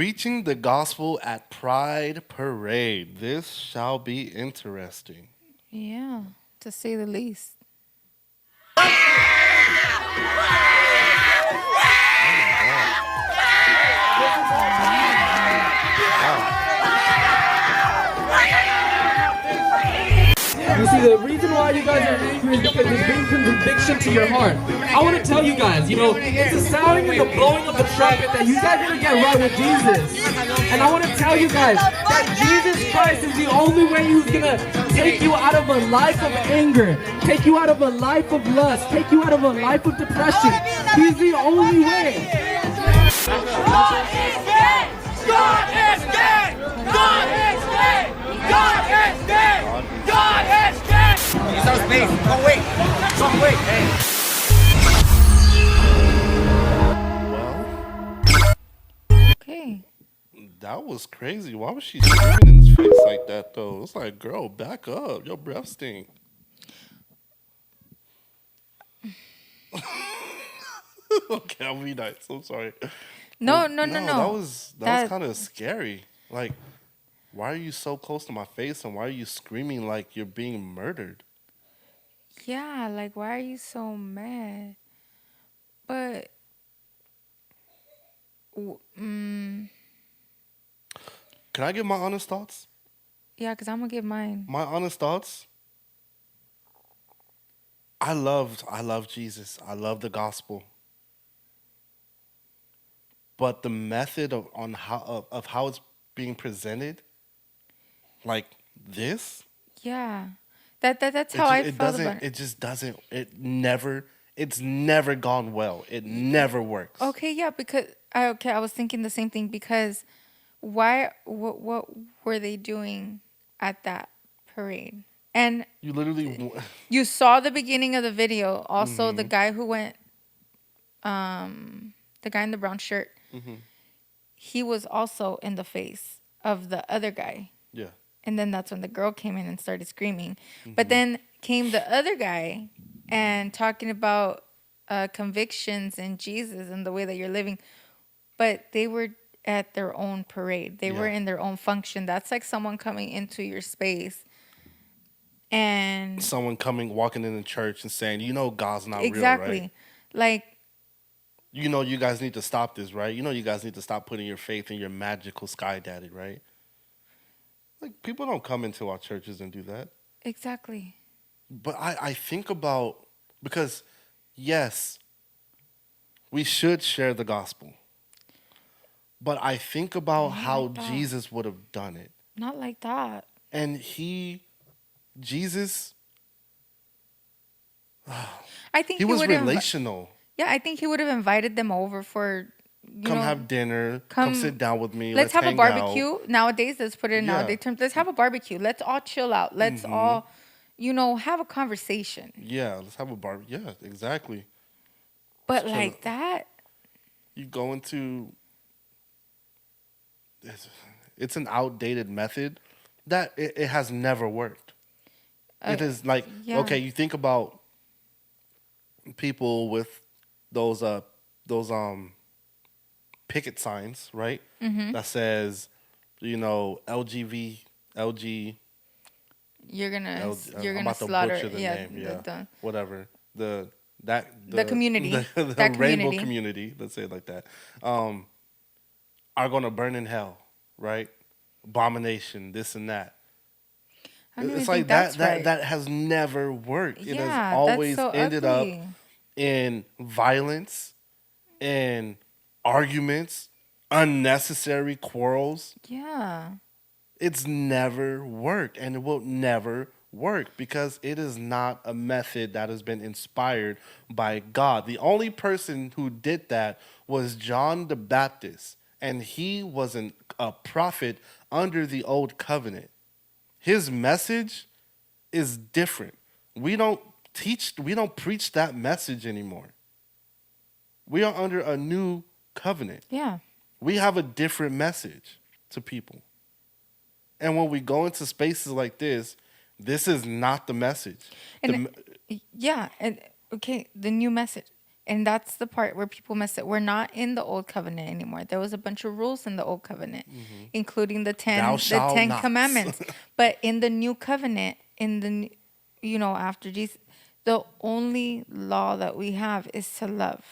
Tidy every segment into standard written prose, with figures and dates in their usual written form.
Preaching the gospel at Pride Parade. This shall be interesting. Yeah, to say the least. You see, the reason why you guys are angry is because there's been conviction to your heart. I want to tell you guys, it's the sounding and the blowing of the trumpet that you guys are going to get right with Jesus. And I want to tell you guys that Jesus Christ is the only way He's going to take you out of a life of anger, take you out of a life of lust, take you out of a life of depression. He's the only way. God is dead! God is dead! God is dead! God is dead! God is dead! Use our space. Don't wait. Don't wait. Hey. Well, Okay. that was crazy. Why was she screaming in his face like that, though? It's like, girl, back up. Your breath stink. Okay, I'll be nice. I'm sorry. No. That was kind of scary. Like, why are you so close to my face, and why are you screaming like you're being murdered? Yeah, like, why are you so mad? But, Can I give my honest thoughts? yeah, because I'm going to give mine. My honest thoughts. I love Jesus. I love the gospel. But the method of how it's being presented, like this, Yeah. That's how I felt about it. It just doesn't. It's never gone well. It never works. Okay, yeah, because I was thinking the same thing because what were they doing at that parade? And You literally. you saw the beginning of the video. Also, the guy who went, the guy in the brown shirt, he was also in the face of the other guy. Yeah. And then that's when the girl came in and started screaming. But then came the other guy and talking about convictions and Jesus and the way that you're living. But they were at their own parade. They were in their own function. That's like someone coming into your space and Someone walking in the church and saying, God's not exactly. real, right? Like, You guys need to stop this, right? You guys need to stop putting your faith in your magical sky daddy, right? Like, people don't come into our churches and do that. exactly. But I think about, because, yes, we should share the gospel. But I think about how like that. Jesus would have done it. Not like that. And Jesus, I think he was would have. relational. Yeah, I think he would have invited them over for Come have dinner. Come sit down with me. Let's have a hang barbecue. out. Nowadays, let's put it in Yeah. nowadays terms. Let's have a barbecue. Let's all chill out. Let's all, have a conversation. Yeah, let's have a barbecue. Yeah, exactly. But Let's like chill. that, You go into, it's an outdated method that it has never worked. It is like, yeah. okay, you think about people with those picket signs, right? That says, LG, you're gonna I'm about to slaughter. butcher the name. Yeah, whatever. The community. the That rainbow community. community. Let's say it like that. Are gonna burn in hell, right? Abomination, this and that. I don't even It's think like that's that. right. That has never worked. It Yeah, has that's always so ended ugly. up in violence, in arguments, unnecessary quarrels. Yeah. It's never worked, and it will never work because it is not a method that has been inspired by God. The only person who did that was John the Baptist, and he was a prophet under the old covenant. His message is different. We don't preach that message anymore. We are under a new covenant. Yeah. We have a different message to people. And when we go into spaces like this is not the message. And yeah, and okay, the new message. And that's the part where people mess it. We're not in the old covenant anymore. There was a bunch of rules in the old covenant, including the Thou shalt 10 not. commandments. But in the new covenant, after Jesus, the only law that we have is to love.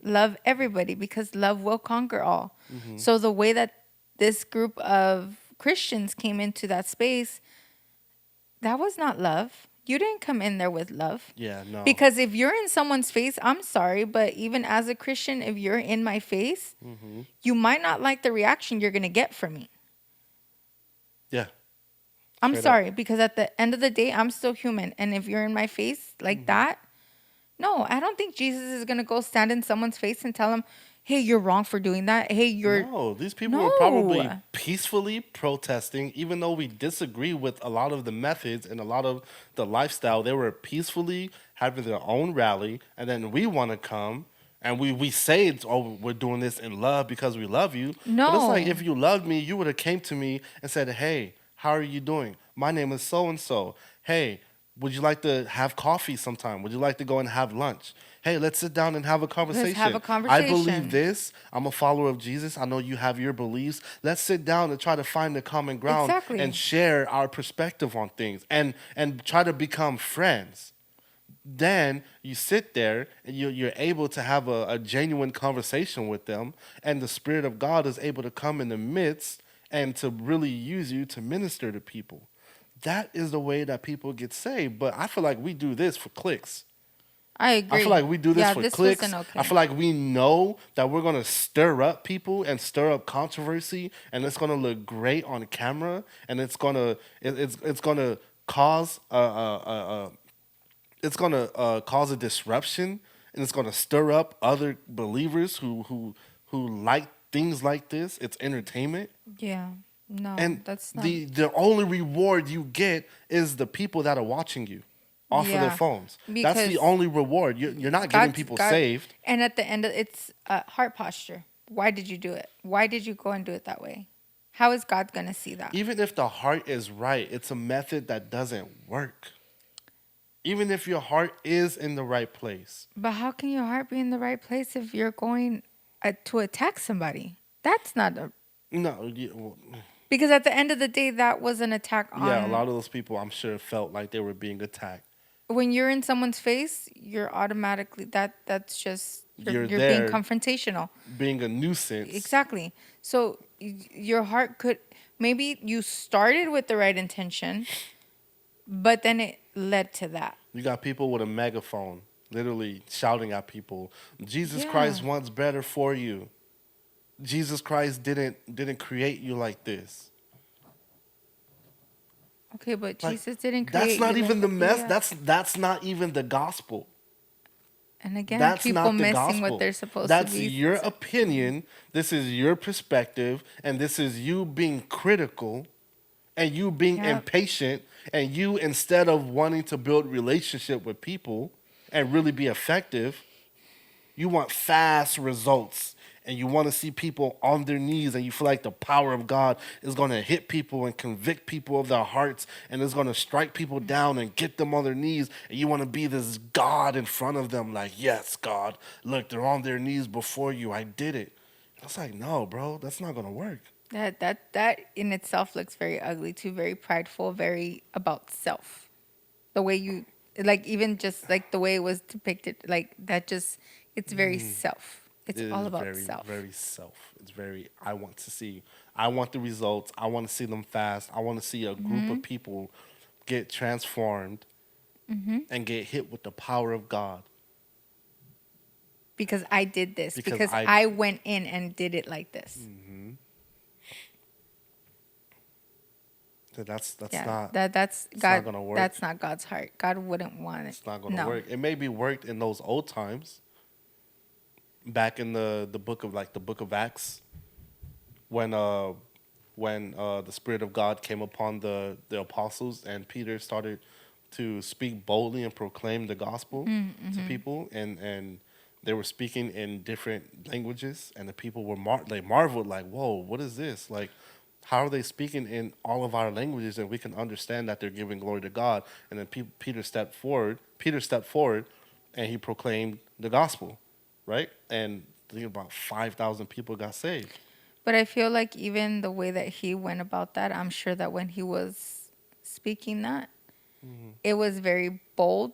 Love everybody, because love will conquer all. So the way that this group of Christians came into that space, that was not love. You didn't come in there with love. Yeah, no. Because if you're in someone's face, I'm sorry, but even as a Christian, if you're in my face, you might not like the reaction you're going to get from me. Yeah. I'm Straight up. sorry, because at the end of the day, I'm still human. And if you're in my face like that, no, I don't think Jesus is going to go stand in someone's face and tell them, hey, you're wrong for doing that. Hey, you're... No, these people were probably No. peacefully protesting, even though we disagree with a lot of the methods and a lot of the lifestyle. They were peacefully having their own rally, and then we want to come and we say, "Oh, we're doing this in love because we love you." But it's No. like, if you loved me, you would have came to me and said, "Hey, how are you doing? My name is so and so. Hey, would you like to have coffee sometime? Would you like to go and have lunch? Hey, let's sit down and have a conversation. have a I conversation. believe this. I'm a follower of Jesus. I know you have your beliefs. Let's sit down and try to find the common ground Exactly. and share our perspective on things and try to become friends." Then you sit there and you're able to have a genuine conversation with them, and the Spirit of God is able to come in the midst and to really use you to minister to people. That is the way that people get saved. But I feel like we do this for clicks. I agree. I feel like we do this for this clicks. wasn't okay. I feel like we know that we're going to stir up people and stir up controversy, and it's going to look great on camera, and it's going to cause cause a disruption, and it's going to stir up other believers who like things like this. It's entertainment. Yeah. No, And that's not... the only reward you get is the people that are watching you off of their Yeah, phones. That's because the only reward. You're not getting God's- people God- saved. And at the end, it's heart posture. Why did you do it? Why did you go and do it that way? How is God going to see that? Even if the heart is right, it's a method that doesn't work. Even if your heart is in the right place. But how can your heart be in the right place if you're going to attack somebody? That's not a... No, Because at the end of the day, that was an attack on... yeah, a lot of those people, I'm sure, felt like they were being attacked. When you're in someone's face, you're automatically... That's just... You're being there. confrontational. Being a nuisance. Exactly. So your heart could... Maybe you started with the right intention, but then it led to that. You got people with a megaphone literally shouting at people, Jesus Yeah. Christ wants better for you. Jesus Christ didn't create you like this. Okay, but Like, Jesus didn't create... That's not you even like- the mess. Yeah. That's not even the gospel. And again, That's people not the missing gospel. what they're supposed That's to be. your opinion. This is your perspective, and this is you being critical, and you being Yep. impatient, and you, instead of wanting to build relationship with people and really be effective, you want fast results, and you want to see people on their knees, and you feel like the power of God is going to hit people and convict people of their hearts, and it's going to strike people down and get them on their knees, and you want to be this God in front of them, like, yes, God, look, they're on their knees before you. I did it. It's like, no, bro, that's not going to work. That in itself looks very ugly too, very prideful, very about self. The way you, like, even just like the way it was depicted, like that just, it's very self. It's It all is about very, self. very self. It's very, I want the results. I want to see them fast. I want to see a group of people get transformed and get hit with the power of God. Because I did this. Because Because I went in and did it like this. So that's Yeah, not that's it's God. not gonna work. That's not God's heart. God wouldn't want it. it's not going to No. work. It maybe worked in those old times, back in the book of Acts, when the Spirit of God came upon the apostles, and Peter started to speak boldly and proclaim the gospel to people, and they were speaking in different languages, and the people were they marveled, like, whoa, what is this? Like, how are they speaking in all of our languages, and we can understand that they're giving glory to God? And then Peter stepped forward, and he proclaimed the gospel, right? And I think about 5,000 people got saved. But I feel like even the way that he went about that, I'm sure that when he was speaking that, it was very bold,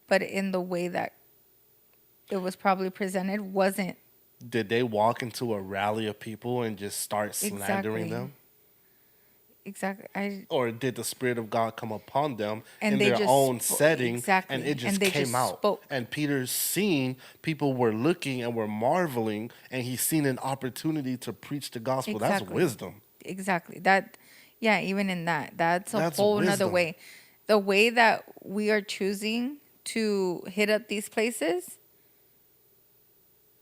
but in the way that it was probably presented wasn't. Did they walk into a rally of people and just start slandering Exactly. them? Exactly. Or did the Spirit of God come upon them And in they their just own spo- setting, exactly. and it just And they came just out? spoke. And Peter's seen people were looking and were marveling, and he's seen an opportunity to preach the gospel. That's Exactly. wisdom. Exactly. That, yeah, even in that, that's a That's whole nother wisdom. way. The way that we are choosing to hit up these places,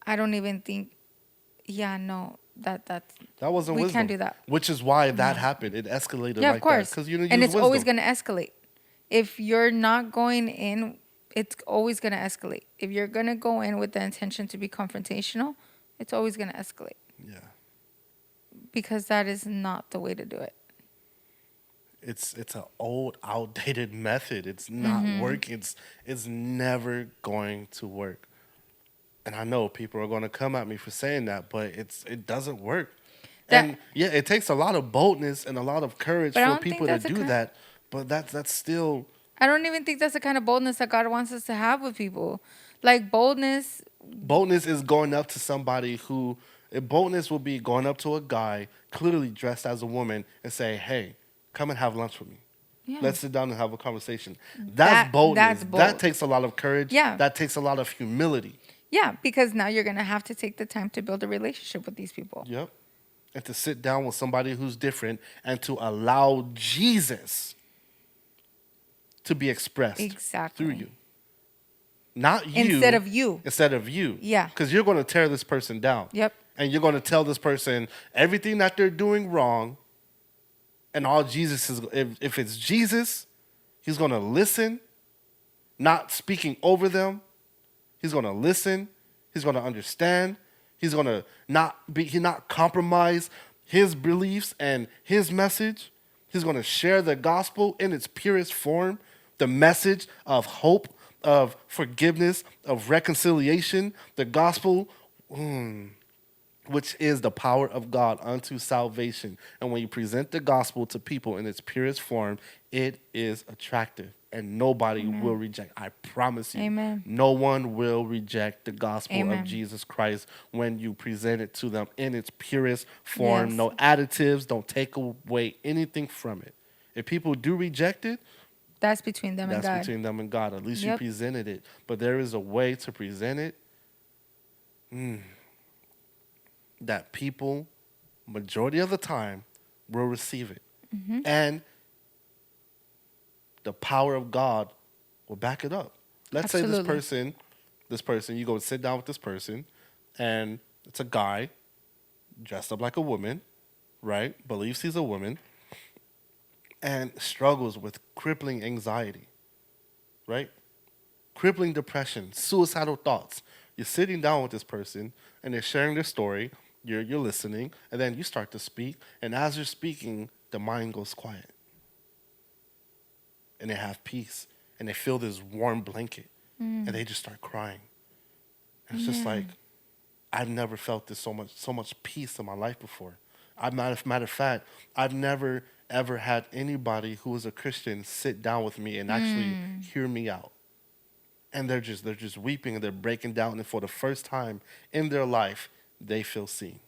I don't even think, yeah, no, that's, That wasn't we wisdom. can't do that. Which is why that happened. It escalated Yeah, like of course. because you didn't And use it's always wisdom. going to escalate. If you're not going in, it's always going to escalate. If you're going to go in with the intention to be confrontational, it's always going to escalate Yeah. because that is not the way to do it. It's an old, outdated method. It's not working. It's never going to work. And I know people are going to come at me for saying that, but it doesn't work. That- And yeah, it takes a lot of boldness and a lot of courage But I for don't think people to that's the do kind- that. But that's still I don't even think that's the kind of boldness that God wants us to have with people. Like boldness, is going up to somebody who boldness will be going up to a guy clearly dressed as a woman and say, "Hey, come and have lunch with me. yeah. Let's sit down and have a conversation." That's That- boldness. that's bold. That takes a lot of courage. Yeah. That takes a lot of humility. Yeah, because now you're going to have to take the time to build a relationship with these people. Yep. And to sit down with somebody who's different and to allow Jesus to be expressed Exactly. through you. Not you. Instead of you. Instead of you. Yeah. Because you're going to tear this person down. Yep. And you're going to tell this person everything that they're doing wrong. And all Jesus is, if it's Jesus, he's going to listen, not speaking over them. He's going to listen. He's going to understand. He's going to not compromise his beliefs and his message. He's going to share the gospel in its purest form, the message of hope, of forgiveness, of reconciliation, the gospel, which is the power of God unto salvation. And when you present the gospel to people in its purest form, it is attractive. And nobody will reject. I promise you. Amen. No one will reject the gospel Amen. of Jesus Christ when you present it to them in its purest form. Yes. No additives. Don't take away anything from it. If people do reject it, That's between them and that's God. between them and God. At least you Yep. presented it. But there is a way to present it that people, majority of the time, will receive it. Mm-hmm. And the power of God will back it up. Let's say Absolutely. this person, you go sit down with this person, and it's a guy dressed up like a woman, right? Believes he's a woman, and struggles with crippling anxiety, right? Crippling depression, suicidal thoughts. You're sitting down with this person, and they're sharing their story. You're listening, and then you start to speak, and as you're speaking, the mind goes quiet. And they have peace, and they feel this warm blanket, and they just start crying. And it's just like, I've never felt this so much peace in my life before. Matter of fact, I've never ever had anybody who is a Christian sit down with me and actually hear me out. And they're just weeping and they're breaking down, and for the first time in their life, they feel seen.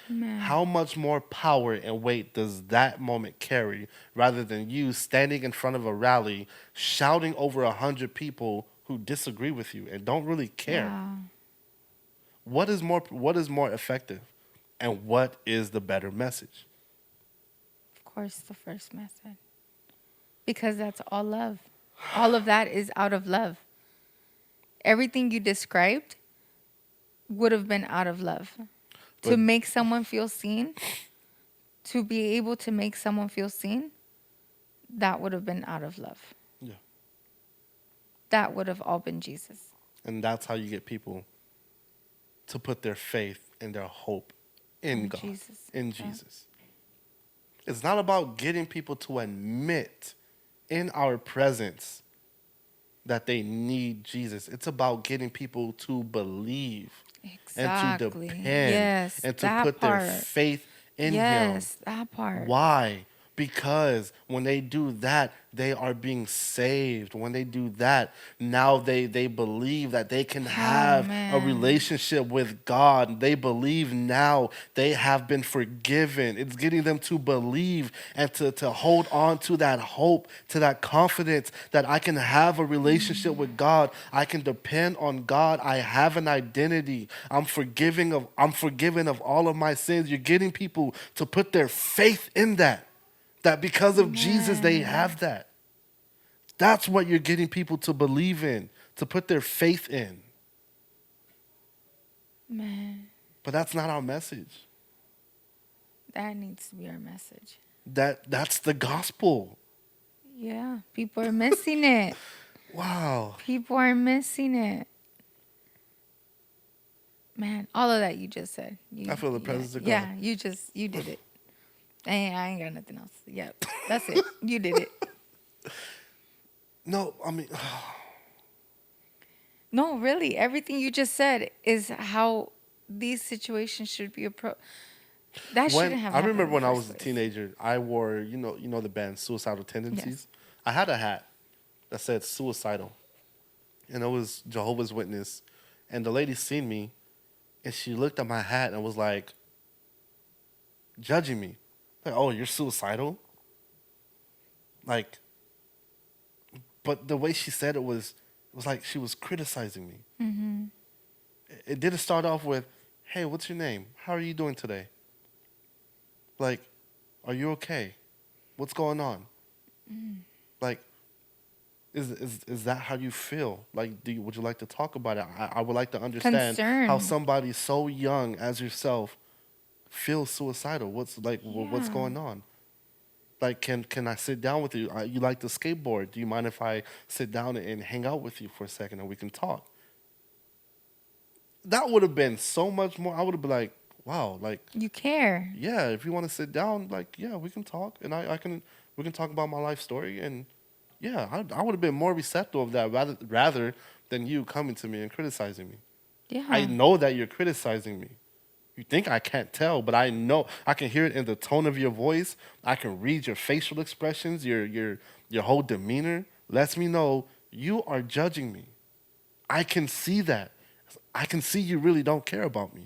Man. How much more power and weight does that moment carry rather than you standing in front of a rally shouting over 100 people who disagree with you and don't really care? Wow. What is more effective, and what is the better message? Of course, the first method. Because that's all love. All of that is out of love. Everything you described would have been out of love. To But- make someone feel seen, to be able to make someone feel seen, that would have been out of love. Yeah. That would have all been Jesus. And that's how you get people to put their faith and their hope in In God, Jesus, in yeah. Jesus. It's not about getting people to admit in our presence that they need Jesus. It's about getting people to believe and to Exactly. depend Yes, and to that put part. their faith in Him. Yes, that part. Why? Because when they do that, they are being saved. When they do that, now they believe that they can have a man. relationship with God. They believe now they have been forgiven. It's getting them to believe and to hold on to that hope, to that confidence that I can have a relationship with God. I can depend on God. I have an identity. I'm forgiven of all of my sins. You're getting people to put their faith in that. That because of Jesus, they have that. That's what you're getting people to believe in, to put their faith in. Man, But that's not our message. that needs to be our message. That's the gospel. Yeah, people are missing it. Wow. People are missing it. Man, all of that you just said. I feel the presence of God. Yeah, you did it. I ain't got nothing else. Yep, that's it. You did it. No, I mean, No, really, everything you just said is how these situations should be approached. That shouldn't have I happened remember in the when I first was a place. teenager, I wore, you know the band Suicidal Tendencies? I had a hat that said suicidal. And it was Jehovah's Witness. And the lady seen me and she looked at my hat and was like, judging me. Like, oh, you're suicidal? Like, but the way she said it was like she was criticizing me. Mm-hmm. It didn't start off with, hey, what's your name? How are you doing today? Like, are you okay? What's going on? Like, is that how you feel? Like, would you like to talk about it? I would like to understand how Concern. somebody so young as yourself feels suicidal. What's Yeah. going on? Like, can I sit down with you? You like to skateboard? Do you mind if I sit down and hang out with you for a second and we can talk? That would have been so much more. I would have been like, wow, like, You care. yeah, if you want to sit down, like, yeah, we can talk, and we can talk about my life story, and yeah, I would have been more receptive of that rather than you coming to me and criticizing me. Yeah. I know that you're criticizing me. You think I can't tell, but I know I can hear it in the tone of your voice. I can read your facial expressions, your whole demeanor lets me know you are judging me. I can see that. I can see you really don't care about me.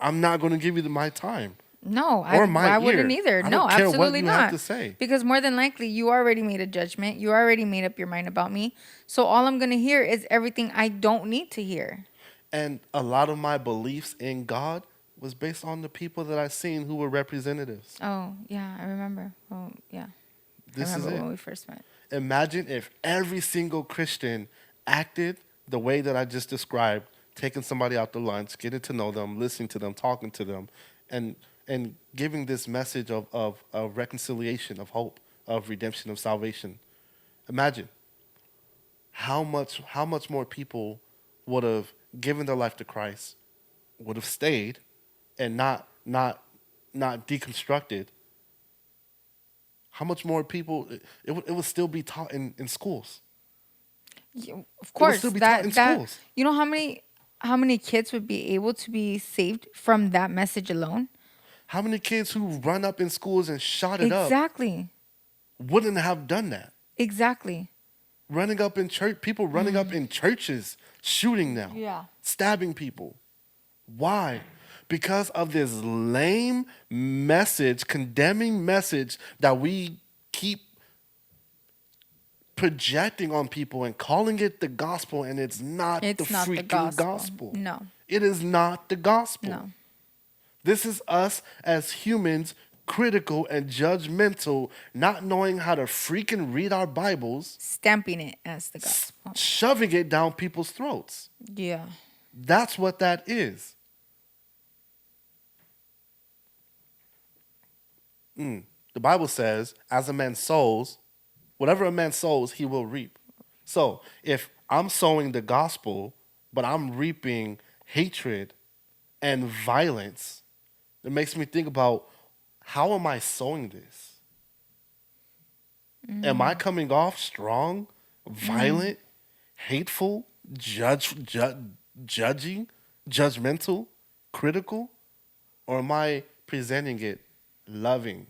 I'm not going to give you my time. No, Or my I wouldn't ear. either. I No, don't care what absolutely you not. have to say. Because more than likely, you already made a judgment. You already made up your mind about me. So all I'm going to hear is everything I don't need to hear. And a lot of my beliefs in God was based on the people that I seen who were representatives. Oh, yeah, I remember. Oh, yeah. This I is remember it. when we first met. Imagine if every single Christian acted the way that I just described, taking somebody out to lunch, getting to know them, listening to them, talking to them, and giving this message of reconciliation, of hope, of redemption, of salvation. Imagine how much more people would have given their life to Christ, would have stayed, and not deconstructed. How much more people it would still be taught in schools. Of course, still be taught in schools. You know how many kids would be able to be saved from that message alone? How many kids who run up in schools and shot it up Exactly. wouldn't have done that? Exactly. Running up in church, people running up in churches, shooting them, Yeah. stabbing people. Why? Because of this lame message, condemning message that we keep projecting on people and calling it the gospel, and it's not It's the not the freaking gospel. No. It is not the gospel. No. This is us as humans, critical and judgmental, not knowing how to freaking read our Bibles, Stamping it as the gospel. shoving it down people's throats. Yeah. That's what that is. The Bible says, as a man sows, whatever a man sows, he will reap. So if I'm sowing the gospel, but I'm reaping hatred and violence, it makes me think about, how am I sowing this? Am I coming off strong violent, hateful, judging, judgmental, critical? Or am I presenting it loving?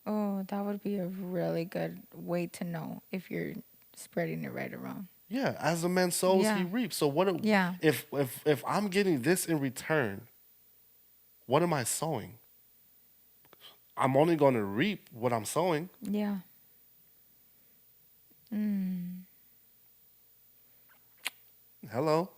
Oh, that would be a really good way to know if you're spreading it right or wrong. Yeah, as a man sows, Yeah. he reaps. So what? Yeah. If I'm getting this in return, what am I sowing? I'm only going to reap what I'm sowing. Yeah. Hello.